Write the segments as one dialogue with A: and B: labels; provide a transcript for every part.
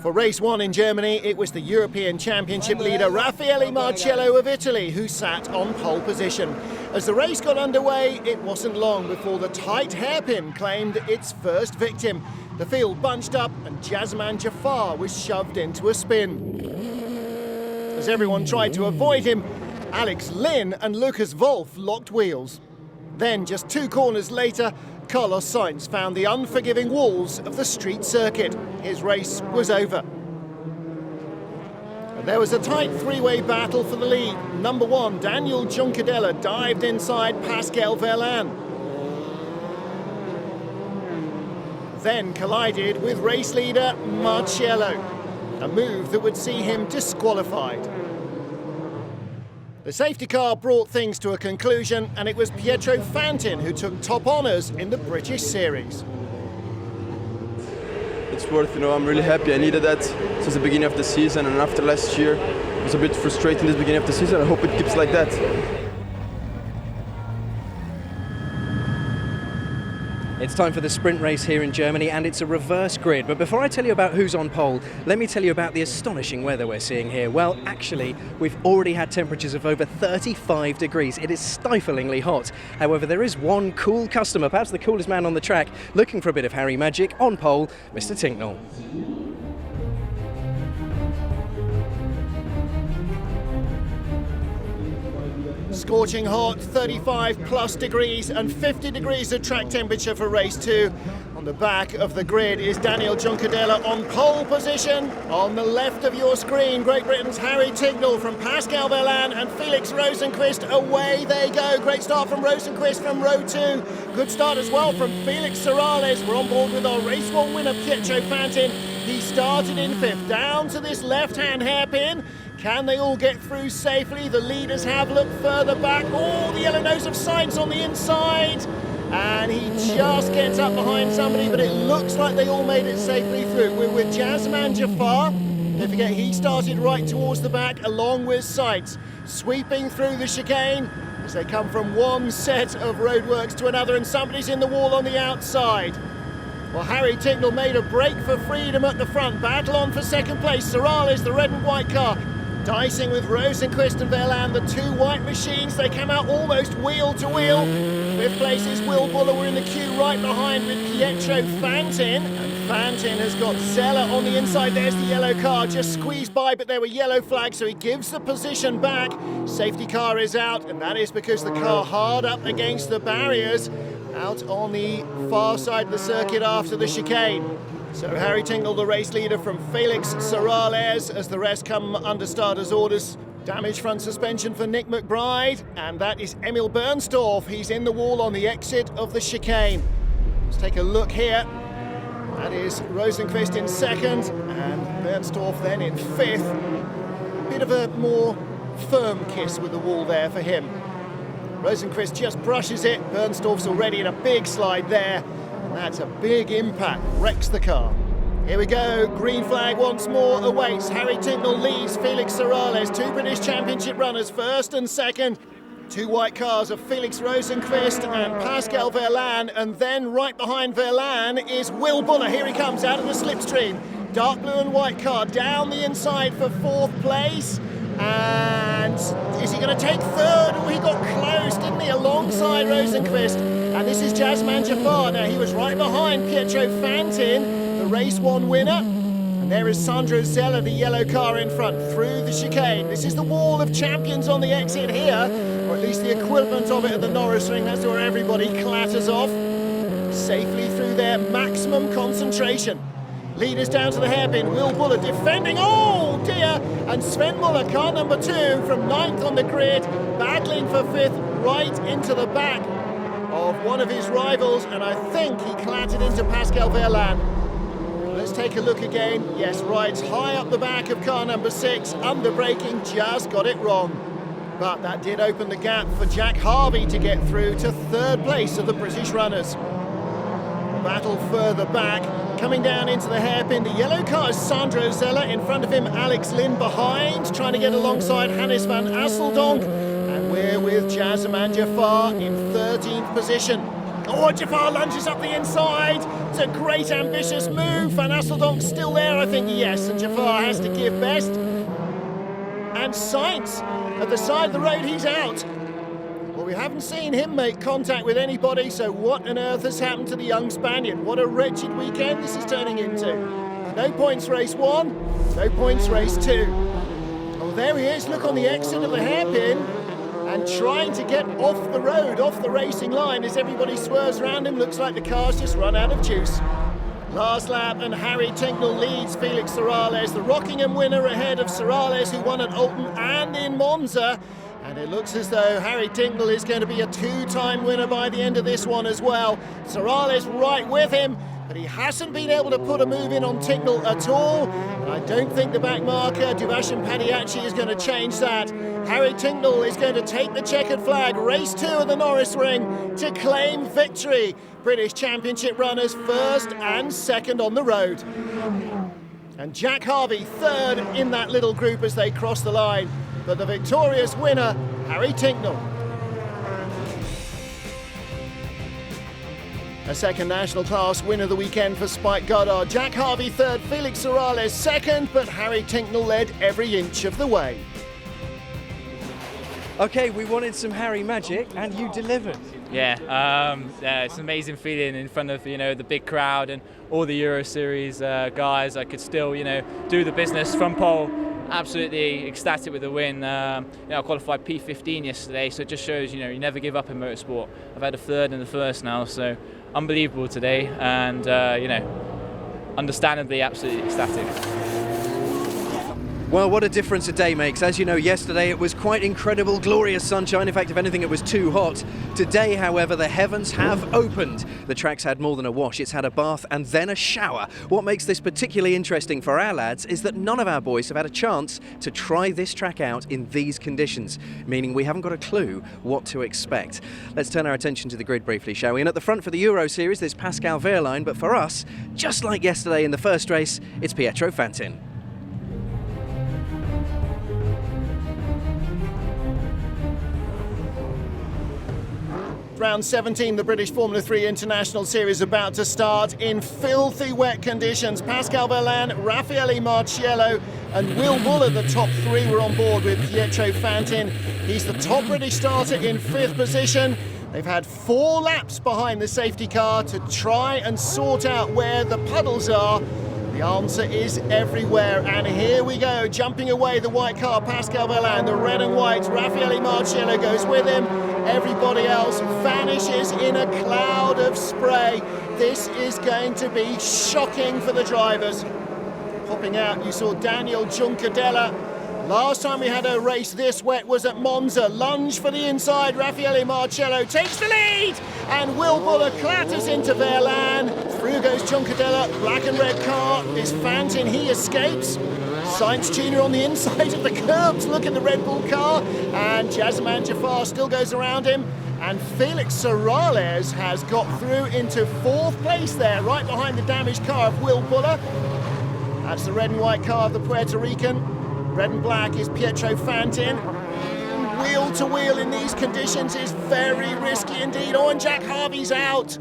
A: For race 1 in Germany, it was the European Championship leader Raffaele Marcello of Italy who sat on pole position. As the race got underway, it wasn't long before the tight hairpin claimed its first victim. The field bunched up and Jasman Jafar was shoved into a spin. As everyone tried to avoid him, Alex Lynn and Lucas Wolf locked wheels. Then, just 2 corners later, Carlos Sainz found the unforgiving walls of the street circuit. His race was over. And there was a tight 3-way battle for the lead. Number 1, Daniel Juncadella, dived inside Pascal Verlaine. Then collided with race leader Marcello, a move that would see him disqualified. The safety car brought things to a conclusion, and it was Pietro Fantin who took top honours in the British Series.
B: It's worth, I'm really happy. I needed that since the beginning of the season, and after last year, it was a bit frustrating this beginning of the season. I hope it keeps like that.
C: It's time for the sprint race here in Germany, and it's a reverse grid. But before I tell you about who's on pole, let me tell you about the astonishing weather we're seeing here. Well, actually, we've already had temperatures of over 35 degrees. It is stiflingly hot. However, there is one cool customer, perhaps the coolest man on the track, looking for a bit of Harry magic. On pole, Mr. Tinknell.
A: Scorching hot, 35 plus degrees and 50 degrees of track temperature for race 2. On the back of the grid is Daniel Juncadella on pole position. On the left of your screen, Great Britain's Harry Tinknell from Pascal Verlaine and Felix Rosenqvist. Away they go. Great start from Rosenqvist from row 2. Good start as well from Felix Sorales. We're on board with our race 1 winner, Pietro Fantin. He started in 5th, down to this left-hand hairpin. Can they all get through safely? The leaders have looked further back. Oh, the yellow nose of Sainz on the inside. And he just gets up behind somebody, but it looks like they all made it safely through. We're with Jasman Jafar. Don't forget, he started right towards the back, along with Sainz, sweeping through the chicane as they come from one set of roadworks to another, and somebody's in the wall on the outside. Well, Harry Tinknell made a break for freedom at the front. Battle on for second place. Sorales, the red and white car, dicing with Rosenqvist and Verlaine, the 2 white machines. They come out almost wheel to wheel. 5th place is Will Buller. We're in the queue right behind with Pietro Fantin. And Fantin has got Zeller on the inside. There's the yellow car, just squeezed by, but there were yellow flags, so he gives the position back. Safety car is out, and that is because the car hard up against the barriers out on the far side of the circuit after the chicane. So Harry Tinknell, the race leader, from Felix Sorales, as the rest come under starters' orders. Damaged front suspension for Nick McBride, and that is Emil Bernstorff. He's in the wall on the exit of the chicane. Let's take a look here. That is Rosenqvist in 2nd, and Bernstorff then in 5th. Bit of a more firm kiss with the wall there for him. Rosenqvist just brushes it. Bernstorff's already in a big slide there. That's a big impact, wrecks the car. Here we go, green flag once more awaits. Harry Tinknell leads Felix Sorales, 2 British Championship runners, 1st and 2nd. 2 white cars of Felix Rosenqvist and Pascal Verlaine, and then right behind Verlaine is Will Buller. Here he comes out of the slipstream. Dark blue and white car down the inside for 4th place. And is he going to take 3rd? Oh, he got close, didn't he, alongside Rosenqvist. And this is Jasman Jafar. Now, he was right behind Pietro Fantin, the race 1 winner. And there is Sandro Zeller, the yellow car in front, through the chicane. This is the wall of champions on the exit here, or at least the equivalent of it at the Norisring. That's where everybody clatters off safely through their maximum concentration. Leaders down to the hairpin. Will Buller defending. Oh dear! And Sven Muller, car number 2, from 9th on the grid, battling for 5th, right into the back of one of his rivals, and I think he clattered into Pascal Verlaine. Let's take a look again. Yes, rides high up the back of car number 6, under braking, just got it wrong. But that did open the gap for Jack Harvey to get through to 3rd place of the British runners. Battle further back, coming down into the hairpin. The yellow car is Sandro Zeller, in front of him Alex Lynn behind, trying to get alongside Hannes van Asseldonk. And we're with Jasman Jafar in 13th position. Oh, Jafar lunges up the inside. It's a great ambitious move. Van Asseldonk's still there, I think, yes, and Jafar has to give best. And Sainz at the side of the road, he's out. Well, we haven't seen him make contact with anybody, so what on earth has happened to the young Spaniard? What a wretched weekend this is turning into. No points race 1, no points race 2. Oh, there he is, look on the exit of the hairpin, and trying to get off the road, off the racing line as everybody swerves around him. Looks like the car's just run out of juice. Last lap, and Harry Tincknell leads Felix Sorales, the Rockingham winner, ahead of Sorales, who won at Alton and in Monza. And it looks as though Harry Tincknell is going to be a 2-time winner by the end of this one as well. Sorales right with him, but he hasn't been able to put a move in on Tincknell at all. And I don't think the back marker, Duvashen Padiachi, is going to change that. Harry Tincknell is going to take the checkered flag, race 2 of the Norisring, to claim victory. British Championship runners first and second on the road. And Jack Harvey third in that little group as they cross the line. But the victorious winner, Harry Tincknell. A second national class winner of the weekend for Spike Goddard. Jack Harvey third, Felix Sorales second, but Harry Tincknell led every inch of the way.
C: Okay, we wanted some Harry magic, and you delivered.
D: Yeah, it's an amazing feeling in front of the big crowd and all the Euro Series guys. I could still do the business from pole. Absolutely ecstatic with the win. I qualified P15 yesterday, so it just shows you never give up in motorsport. I've had a third in the first now, so unbelievable today, and understandably absolutely ecstatic.
C: Well, what a difference a day makes. As you know, yesterday it was quite incredible, glorious sunshine. In fact, if anything, it was too hot. Today, however, the heavens have opened. The track's had more than a wash. It's had a bath and then a shower. What makes this particularly interesting for our lads is that none of our boys have had a chance to try this track out in these conditions, meaning we haven't got a clue what to expect. Let's turn our attention to the grid briefly, shall we? And at the front for the Euro Series, there's Pascal Wehrlein, but for us, just like yesterday in the first race, it's Pietro Fantin.
A: Round 17, the British Formula 3 International Series about to start in filthy wet conditions. Pascal Wehrlein, Raffaele Marciello and Will Buller, the top 3, were on board with Pietro Fantin. He's the top British starter in 5th position. They've had 4 laps behind the safety car to try and sort out where the puddles are. The answer is everywhere, and here we go, jumping away the white car, Pascal Wehrlein, the red and white, Raffaele Marciello goes with him. Everybody else vanishes in a cloud of spray. This is going to be shocking for the drivers. Popping out, you saw Daniel Juncadella. Last time we had a race this wet was at Monza. Lunge for the inside, Raffaele Marciello takes the lead, and Will Buller clatters into Wehrlein. Through goes Juncadella, black and red car is Fantin, he escapes. Sainz Jr. on the inside of the curbs, look at the Red Bull car, and Jazeman Jafar still goes around him, and Felix Sorales has got through into 4th place there, right behind the damaged car of Will Buller. That's the red and white car of the Puerto Rican. Red and black is Pietro Fantin. Wheel to wheel in these conditions is very risky indeed. Oh, and Jack Harvey's out.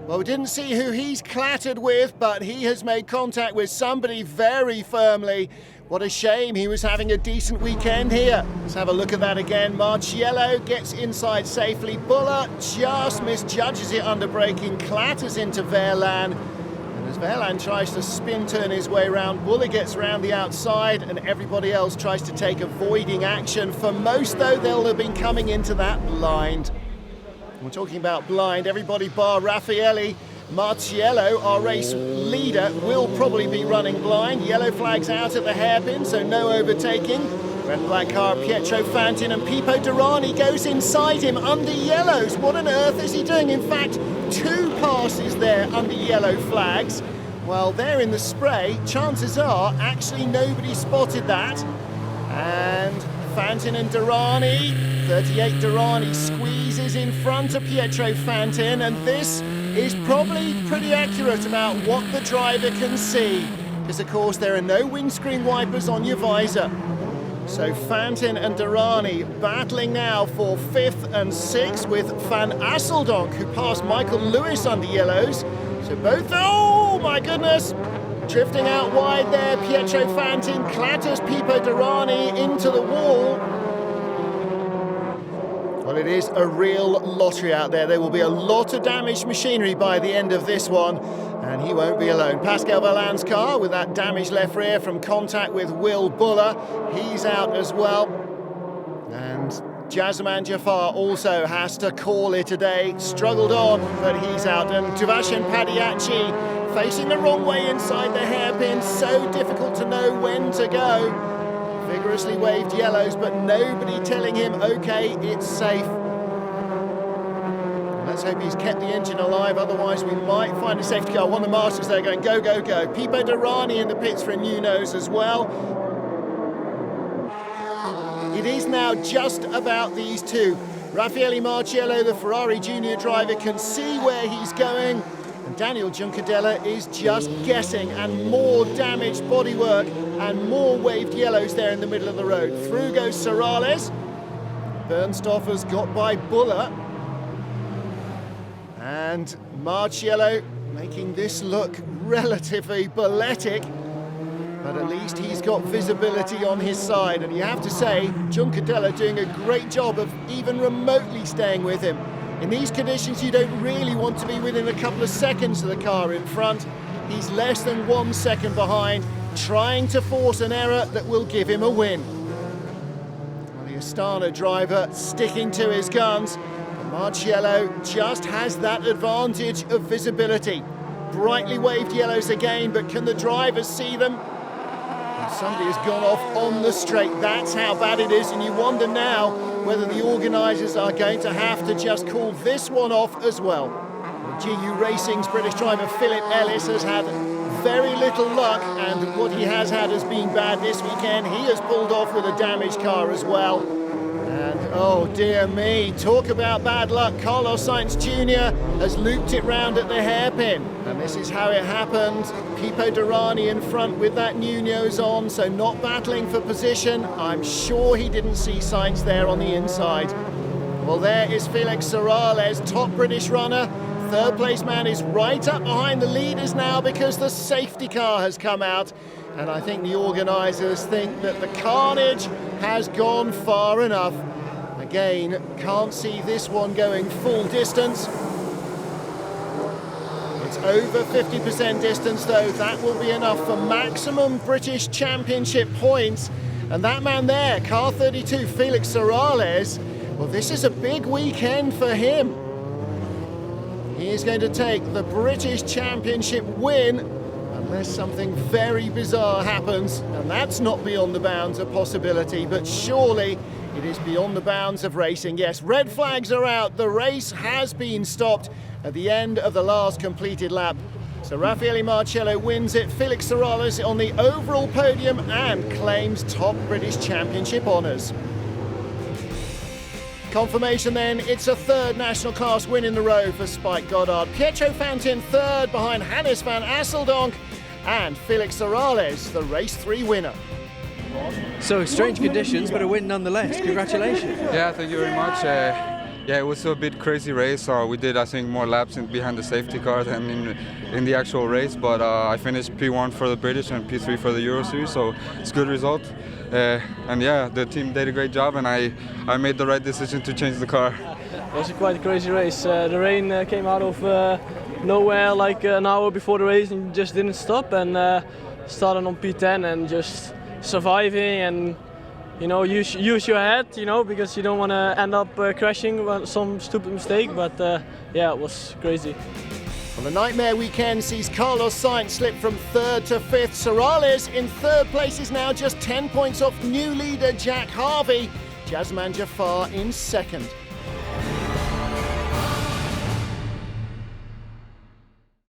A: Well, we didn't see who he's clattered with, but he has made contact with somebody very firmly. What a shame, he was having a decent weekend here. Let's have a look at that again. Marciello gets inside safely. Buller just misjudges it under braking, clatters into Wehrlein. And as Wehrlein tries to spin turn his way around, Buller gets around the outside, and everybody else tries to take avoiding action. For most, though, they'll have been coming into that blind. We're talking about blind, everybody bar Raffaele Marciello, our race leader, will probably be running blind. Yellow flags out at the hairpin, so no overtaking. Red and black car, Pietro Fantin, and Pipo Derani goes inside him under yellows. What on earth is he doing? In fact, 2 passes there under yellow flags. Well, they're in the spray. Chances are, actually nobody spotted that. And Fantin and Derani, 38 Derani squeezes in front of Pietro Fantin, and this is probably pretty accurate about what the driver can see, because of course there are no windscreen wipers on your visor. So Fantin and Durrani battling now for 5th and 6th with Van Asseldonk, who passed Michael Lewis under yellows. So both, oh my goodness, drifting out wide there. Pietro Fantin clatters Pipo Durrani into the wall. Well, it is a real lottery out there. There will be a lot of damaged machinery by the end of this one, and he won't be alone. Pascal Vaillan's car with that damaged left rear from contact with Will Buller, he's out as well. And Jazeman Jafar also has to call it a day. Struggled on, but he's out. And Tuvashen Padiachi facing the wrong way inside the hairpin. So difficult to know when to go. Vigorously waved yellows, but nobody telling him, okay, it's safe. Let's hope he's kept the engine alive, otherwise we might find a safety car. One of the marshals there going, go, go, go. Pipo Durrani in the pits for a new nose as well. It is now just about these two. Raffaele Marciello, the Ferrari junior driver, can see where he's going. And Daniel Juncadella is just guessing, and more damaged bodywork and more waved yellows there in the middle of the road. Through goes Sorales. Bernstoffer's got by Buller. And Marciello making this look relatively balletic, but at least he's got visibility on his side. And you have to say, Juncadella doing a great job of even remotely staying with him. In these conditions, you don't really want to be within a couple of seconds of the car in front. He's less than 1 second behind, trying to force an error that will give him a win. Well, the Astana driver sticking to his guns. Marciello just has that advantage of visibility. Brightly waved yellows again, but can the drivers see them? And somebody has gone off on the straight. That's how bad it is, and you wonder now whether the organisers are going to have to just call this one off as well. GU Racing's British driver Philip Ellis has had very little luck, and what he has had has been bad this weekend. He has pulled off with a damaged car as well. And oh dear me, talk about bad luck. Carlos Sainz Jr. has looped it round at the hairpin. And this is how it happened. Pipo Durrani in front with that new nose on, so not battling for position. I'm sure he didn't see Sainz there on the inside. Well, there is Felix Sorales, top British runner. Third place man is right up behind the leaders now because the safety car has come out. And I think the organisers think that the carnage has gone far enough. Again, can't see this one going full distance. It's over 50% distance though. That will be enough for maximum British Championship points. And that man there, car 32, Felix Sorales, well, this is a big weekend for him. He is going to take the British Championship win unless something very bizarre happens, and that's not beyond the bounds of possibility, but surely it is beyond the bounds of racing. Yes, red flags are out. The race has been stopped at the end of the last completed lap. So Raffaele Marciello wins it, Felix Sorales on the overall podium and claims top British Championship honours. Confirmation then, it's a third national class win in a row for Spike Goddard. Pietro Fantin third behind Hannes van Asseldonk, and Felix Sorales, the race 3 winner.
C: So strange conditions, but a win nonetheless. Congratulations.
E: Yeah, thank you very much. Yeah, it was a bit crazy race. We did, I think, more laps behind the safety car than in the actual race. But I finished P1 for the British and P3 for the Euro Series, so it's a good result. And yeah, the team did a great job, and I made the right decision to change the car.
F: It was quite a crazy race. The rain came out of nowhere like an hour before the race and just didn't stop, and started on P10 and just surviving and, you know, use your head, you know, because you don't want to end up crashing with some stupid mistake. But yeah, it was crazy.
A: Well, the nightmare weekend sees Carlos Sainz slip from 3rd to 5th. Sorales in 3rd place is now just 10 points off new leader Jack Harvey. Jazeman Jafar in 2nd.